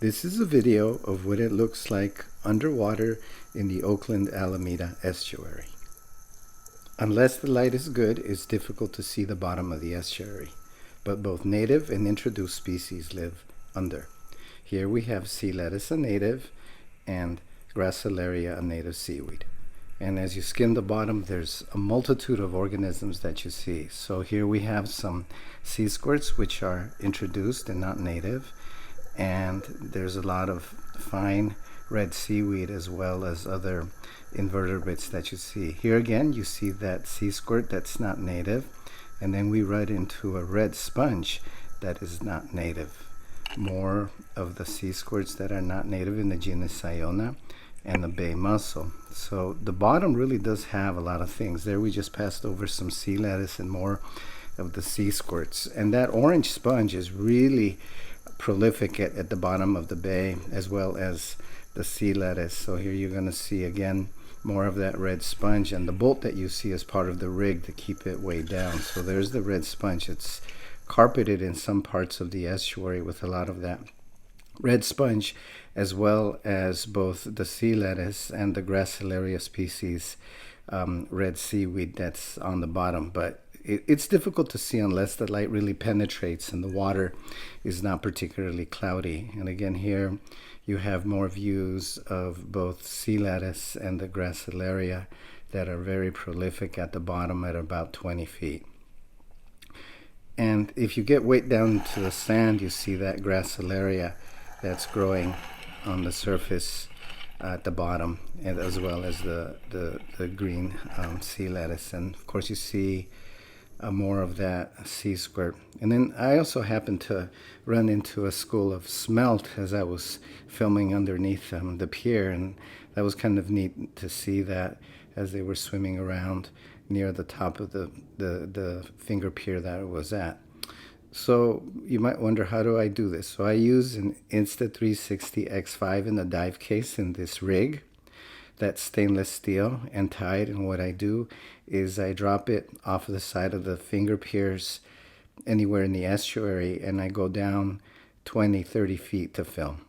This is a video of what it looks like underwater in the Oakland Alameda estuary. Unless the light is good, it's difficult to see the bottom of the estuary, but both native and introduced species live under. Here we have sea lettuce, a native, and gracilaria, a native seaweed. And as you skim the bottom, there's a multitude of organisms that you see. So here we have some sea squirts, which are introduced and not native. And there's a lot of fine red seaweed as well as other invertebrates that you see. Here again, you see that sea squirt that's not native. And then we run into a red sponge that is not native. More of the sea squirts that are not native in the genus Iona and the bay mussel. So the bottom really does have a lot of things. There we just passed over some sea lettuce and more of the sea squirts. And that orange sponge is really prolific at the bottom of the bay, as well as the sea lettuce. So here you're going to see again more of that red sponge, and the bolt that you see is part of the rig to keep it way down. So there's the red sponge. It's carpeted in some parts of the estuary with a lot of that red sponge, as well as both the sea lettuce and the gracilaria species red seaweed that's on the bottom. But it's difficult to see unless the light really penetrates and the water is not particularly cloudy. And again, here you have more views of both sea lettuce and the gracilaria that are very prolific at the bottom at about 20 feet. And if you get way down to the sand, you see that gracilaria that's growing on the surface at the bottom, and as well as the green sea lettuce. And of course you see more of that sea squirt. And then I also happened to run into a school of smelt as I was filming underneath the pier, and that was kind of neat to see that as they were swimming around near the top of the finger pier that it was at. So you might wonder, how do I do this? So I use an Insta360 X5 in the dive case in this rig that's stainless steel and tied. And what I do is I drop it off of the side of the finger piers anywhere in the estuary, and I go down 20-30 feet to film.